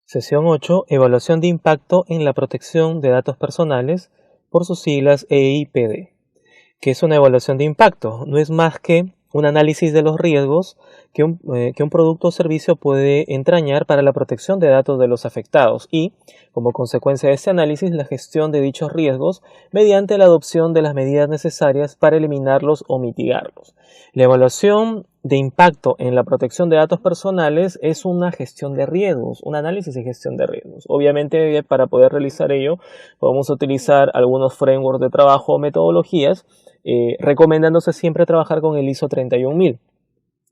Sesión 8. Evaluación de impacto en la protección de datos personales, por sus siglas EIPD. ¿Qué es una evaluación de impacto? No es más que un análisis de los riesgos que un producto o servicio puede entrañar para la protección de datos de los afectados y, como consecuencia de este análisis, la gestión de dichos riesgos mediante la adopción de las medidas necesarias para eliminarlos o mitigarlos. La evaluación de impacto en la protección de datos personales es una gestión de riesgos, un análisis de gestión de riesgos. Obviamente, para poder realizar ello, podemos utilizar algunos frameworks de trabajo o metodologías, recomendándose siempre trabajar con el ISO 31000.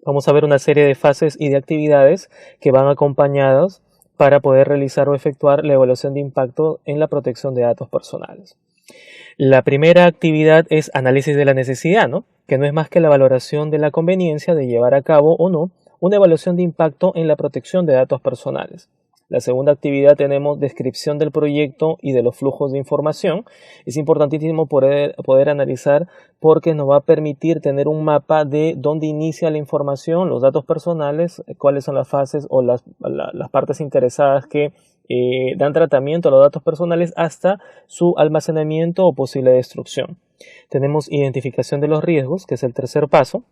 Vamos a ver una serie de fases y de actividades que van acompañadas para poder realizar o efectuar la evaluación de impacto en la protección de datos personales. La primera actividad es análisis de la necesidad, ¿no? Que no es más que la valoración de la conveniencia de llevar a cabo o no una evaluación de impacto en la protección de datos personales. La segunda actividad tenemos descripción del proyecto y de los flujos de información. Es importantísimo poder analizar porque nos va a permitir tener un mapa de dónde inicia la información, los datos personales, cuáles son las fases o las partes interesadas que dan tratamiento a los datos personales hasta su almacenamiento o posible destrucción. Tenemos identificación de los riesgos, que es el tercer paso.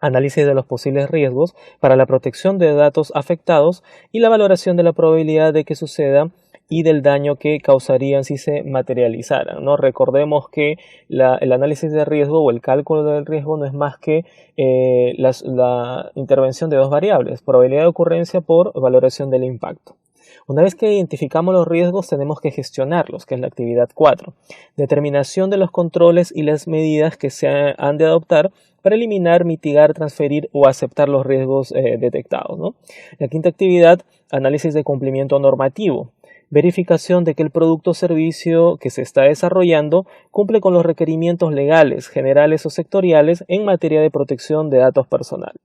Análisis de los posibles riesgos para la protección de datos afectados y la valoración de la probabilidad de que suceda y del daño que causarían si se materializaran, ¿no? Recordemos que el análisis de riesgo o el cálculo del riesgo no es más que la intervención de dos variables, probabilidad de ocurrencia por valoración del impacto. Una vez que identificamos los riesgos, tenemos que gestionarlos, que es la actividad 4. Determinación de los controles y las medidas que se han de adoptar para eliminar, mitigar, transferir o aceptar los riesgos detectados, ¿no? La quinta actividad, análisis de cumplimiento normativo. Verificación de que el producto o servicio que se está desarrollando cumple con los requerimientos legales, generales o sectoriales en materia de protección de datos personales.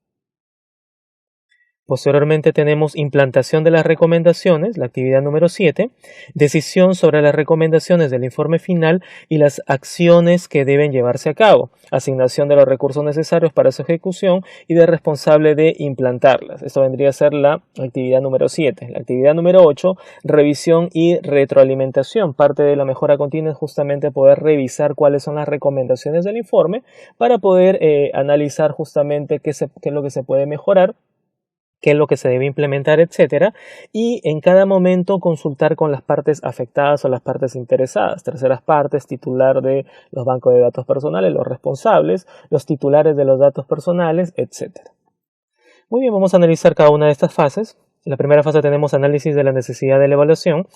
Posteriormente tenemos implantación de las recomendaciones, la actividad número 7, decisión sobre las recomendaciones del informe final y las acciones que deben llevarse a cabo, asignación de los recursos necesarios para su ejecución y del responsable de implantarlas. Esto vendría a ser la actividad número 7. La actividad número 8, revisión y retroalimentación. Parte de la mejora continua es justamente poder revisar cuáles son las recomendaciones del informe para poder analizar justamente qué es lo que se puede mejorar, qué es lo que se debe implementar, etcétera, y en cada momento consultar con las partes afectadas o las partes interesadas, terceras partes, titular de los bancos de datos personales, los responsables, los titulares de los datos personales, etcétera. Muy bien, vamos a analizar cada una de estas fases. En la primera fase tenemos análisis de la necesidad de la evaluación.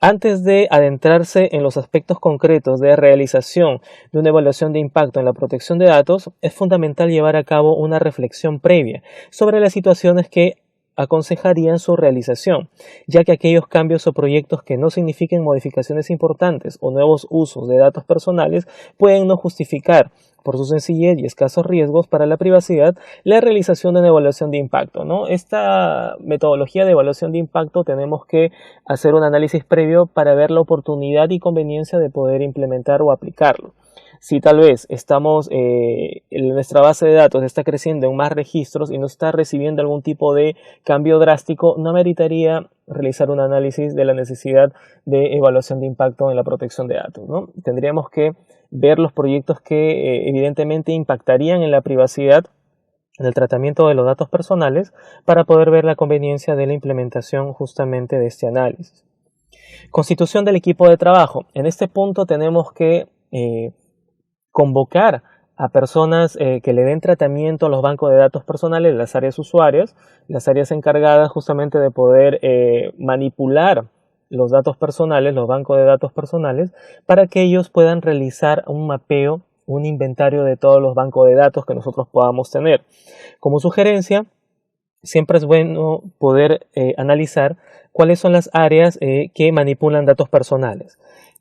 Antes de adentrarse en los aspectos concretos de realización de una evaluación de impacto en la protección de datos, es fundamental llevar a cabo una reflexión previa sobre las situaciones que aconsejarían su realización, ya que aquellos cambios o proyectos que no signifiquen modificaciones importantes o nuevos usos de datos personales pueden no justificar, por su sencillez y escasos riesgos para la privacidad, la realización de una evaluación de impacto, ¿no? Esta metodología de evaluación de impacto tenemos que hacer un análisis previo para ver la oportunidad y conveniencia de poder implementar o aplicarlo. Si tal vez nuestra base de datos está creciendo en más registros y no está recibiendo algún tipo de cambio drástico, no meritaría realizar un análisis de la necesidad de evaluación de impacto en la protección de datos, ¿no? Tendríamos que ver los proyectos que evidentemente impactarían en la privacidad, en el tratamiento de los datos personales, para poder ver la conveniencia de la implementación justamente de este análisis. Constitución del equipo de trabajo. En este punto tenemos que convocar a personas que le den tratamiento a los bancos de datos personales, las áreas usuarias, las áreas encargadas justamente de poder manipular los datos personales, los bancos de datos personales, para que ellos puedan realizar un mapeo, un inventario de todos los bancos de datos que nosotros podamos tener. Como sugerencia, siempre es bueno poder analizar cuáles son las áreas que manipulan datos personales.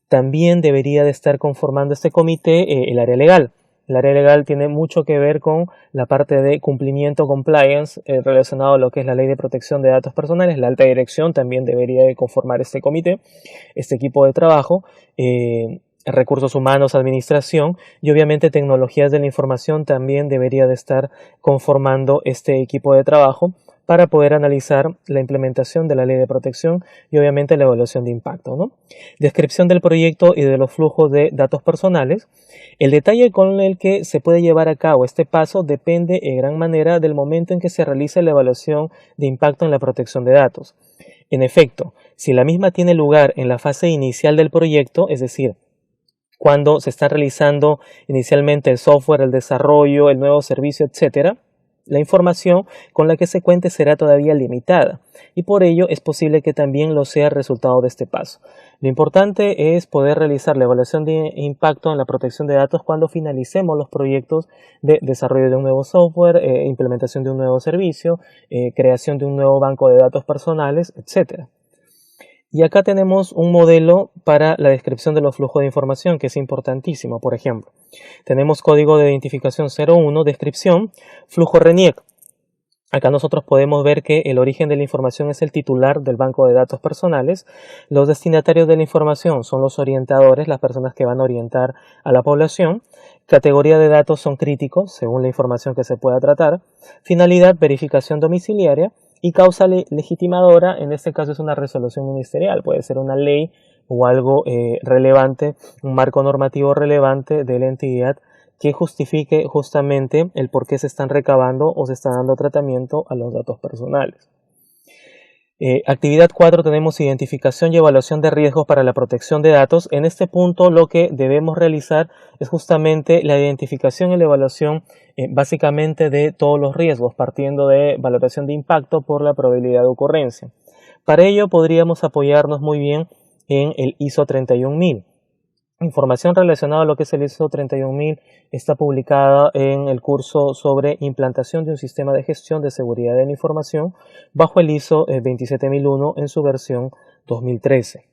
También debería de estar conformando este comité el área legal. El área legal tiene mucho que ver con la parte de cumplimiento, compliance, relacionado a lo que es la ley de protección de datos personales. La alta dirección también debería de conformar este comité, este equipo de trabajo, recursos humanos, administración y obviamente tecnologías de la información también debería de estar conformando este equipo de trabajo para poder analizar la implementación de la ley de protección y obviamente la evaluación de impacto, ¿no? Descripción del proyecto y de los flujos de datos personales. El detalle con el que se puede llevar a cabo este paso depende en gran manera del momento en que se realice la evaluación de impacto en la protección de datos. En efecto, si la misma tiene lugar en la fase inicial del proyecto, es decir, cuando se está realizando inicialmente el software, el desarrollo, el nuevo servicio, etc., la información con la que se cuente será todavía limitada y por ello es posible que también lo sea el resultado de este paso. Lo importante es poder realizar la evaluación de impacto en la protección de datos cuando finalicemos los proyectos de desarrollo de un nuevo software, implementación de un nuevo servicio, creación de un nuevo banco de datos personales, etc. Y acá tenemos un modelo para la descripción de los flujos de información que es importantísimo. Por ejemplo, tenemos código de identificación 01, descripción, flujo RENIEC. Acá nosotros podemos ver que el origen de la información es el titular del banco de datos personales. Los destinatarios de la información son los orientadores, las personas que van a orientar a la población. Categoría de datos son críticos, según la información que se pueda tratar. Finalidad, verificación domiciliaria. Y causa legitimadora, en este caso es una resolución ministerial, puede ser una ley o algo relevante, un marco normativo relevante de la entidad que justifique justamente el por qué se están recabando o se está dando tratamiento a los datos personales. Actividad 4 tenemos identificación y evaluación de riesgos para la protección de datos. En este punto lo que debemos realizar es justamente la identificación y la evaluación básicamente de todos los riesgos, partiendo de valoración de impacto por la probabilidad de ocurrencia. Para ello podríamos apoyarnos muy bien en el ISO 31000. Información relacionada a lo que es el ISO 31000 está publicada en el curso sobre implantación de un sistema de gestión de seguridad de la información bajo el ISO 27001 en su versión 2013.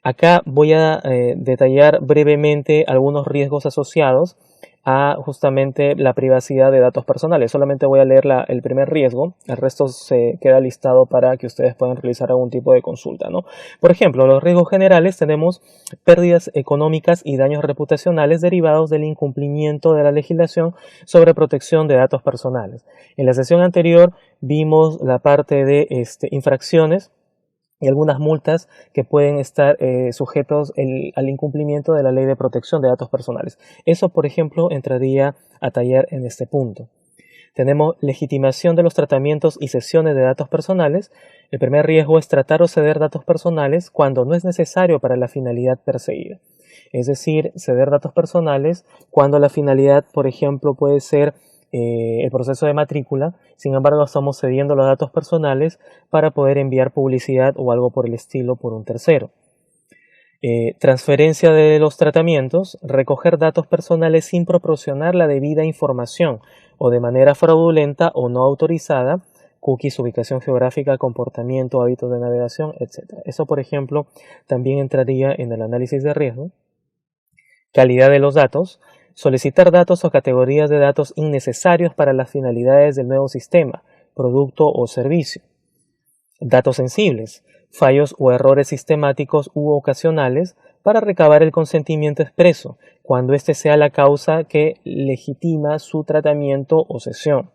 Acá voy a detallar brevemente algunos riesgos asociados a justamente la privacidad de datos personales. Solamente voy a leer el primer riesgo, el resto se queda listado para que ustedes puedan realizar algún tipo de consulta, ¿no? Por ejemplo, los riesgos generales tenemos pérdidas económicas y daños reputacionales derivados del incumplimiento de la legislación sobre protección de datos personales. En la sesión anterior vimos la parte de infracciones y algunas multas que pueden estar sujetos al incumplimiento de la ley de protección de datos personales. Eso, por ejemplo, entraría a tallar en este punto. Tenemos legitimación de los tratamientos y sesiones de datos personales. El primer riesgo es tratar o ceder datos personales cuando no es necesario para la finalidad perseguida. Es decir, ceder datos personales cuando la finalidad, por ejemplo, puede ser el proceso de matrícula. Sin embargo, estamos cediendo los datos personales para poder enviar publicidad o algo por el estilo por un tercero. Transferencia de los tratamientos, recoger datos personales sin proporcionar la debida información o de manera fraudulenta o no autorizada, cookies, ubicación geográfica, comportamiento, hábitos de navegación, etc. Eso, por ejemplo, también entraría en el análisis de riesgo. Calidad de los datos, solicitar datos o categorías de datos innecesarios para las finalidades del nuevo sistema, producto o servicio. Datos sensibles, fallos o errores sistemáticos u ocasionales para recabar el consentimiento expreso, cuando éste sea la causa que legitima su tratamiento o cesión.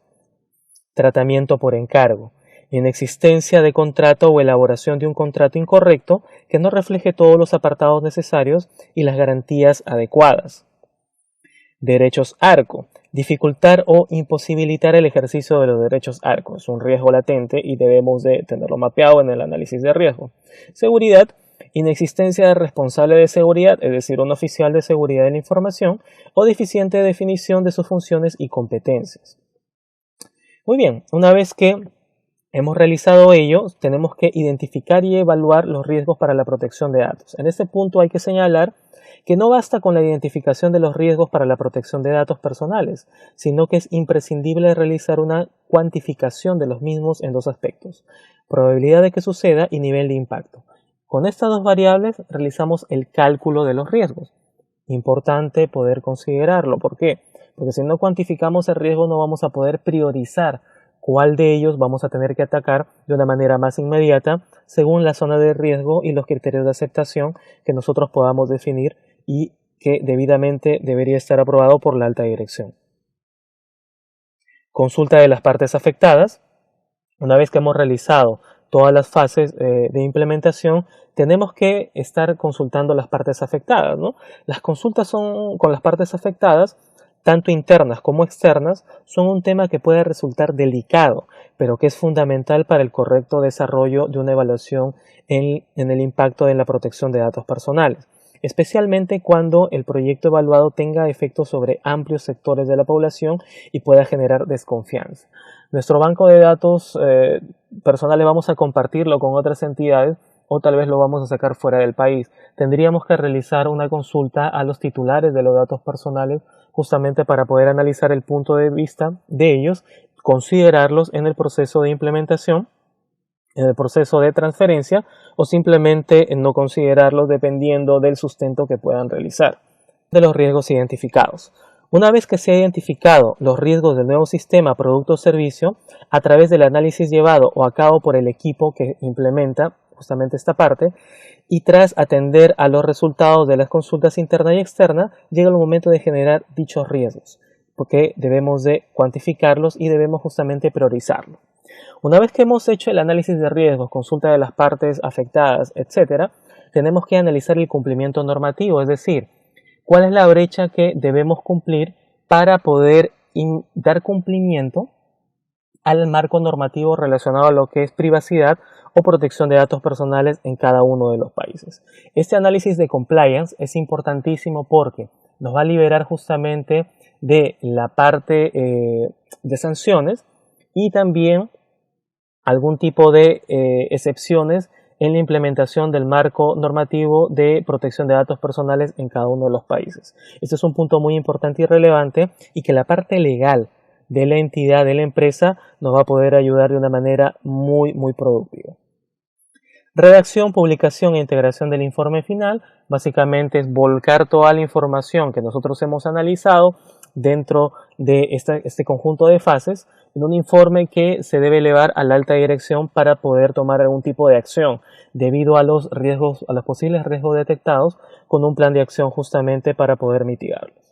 Tratamiento por encargo, inexistencia de contrato o elaboración de un contrato incorrecto que no refleje todos los apartados necesarios y las garantías adecuadas. Derechos ARCO, dificultar o imposibilitar el ejercicio de los derechos ARCO. Es un riesgo latente y debemos de tenerlo mapeado en el análisis de riesgo. Seguridad, inexistencia de responsable de seguridad, es decir, un oficial de seguridad de la información, o deficiente definición de sus funciones y competencias. Muy bien, una vez que hemos realizado ello, tenemos que identificar y evaluar los riesgos para la protección de datos. En este punto hay que señalar que no basta con la identificación de los riesgos para la protección de datos personales, sino que es imprescindible realizar una cuantificación de los mismos en dos aspectos: probabilidad de que suceda y nivel de impacto. Con estas dos variables realizamos el cálculo de los riesgos. Importante poder considerarlo. ¿Por qué? Porque si no cuantificamos el riesgo no vamos a poder priorizar cuál de ellos vamos a tener que atacar de una manera más inmediata según la zona de riesgo y los criterios de aceptación que nosotros podamos definir y que debidamente debería estar aprobado por la alta dirección. Consulta de las partes afectadas. Una vez que hemos realizado todas las fases de implementación, tenemos que estar consultando las partes afectadas, ¿no? Las consultas con las partes afectadas, tanto internas como externas, son un tema que puede resultar delicado, pero que es fundamental para el correcto desarrollo de una evaluación en el impacto de la protección de datos personales, especialmente cuando el proyecto evaluado tenga efectos sobre amplios sectores de la población y pueda generar desconfianza. Nuestro banco de datos personales vamos a compartirlo con otras entidades o tal vez lo vamos a sacar fuera del país. Tendríamos que realizar una consulta a los titulares de los datos personales justamente para poder analizar el punto de vista de ellos, considerarlos en el proceso de implementación, en el proceso de transferencia o simplemente no considerarlos dependiendo del sustento que puedan realizar. De los riesgos identificados. Una vez que se ha identificado los riesgos del nuevo sistema, producto o servicio, a través del análisis llevado o a cabo por el equipo que implementa justamente esta parte, y tras atender a los resultados de las consultas interna y externa, llega el momento de generar dichos riesgos, porque debemos de cuantificarlos y debemos justamente priorizarlos. Una vez que hemos hecho el análisis de riesgos, consulta de las partes afectadas, etc., tenemos que analizar el cumplimiento normativo, es decir, cuál es la brecha que debemos cumplir para poder dar cumplimiento al marco normativo relacionado a lo que es privacidad o protección de datos personales en cada uno de los países. Este análisis de compliance es importantísimo porque nos va a liberar justamente de la parte de sanciones y también algún tipo de excepciones en la implementación del marco normativo de protección de datos personales en cada uno de los países. Este es un punto muy importante y relevante y que la parte legal de la entidad, de la empresa, nos va a poder ayudar de una manera muy productiva. Redacción, publicación e integración del informe final, básicamente es volcar toda la información que nosotros hemos analizado dentro de este conjunto de fases en un informe que se debe elevar a la alta dirección para poder tomar algún tipo de acción debido a los riesgos, a los posibles riesgos detectados con un plan de acción justamente para poder mitigarlos.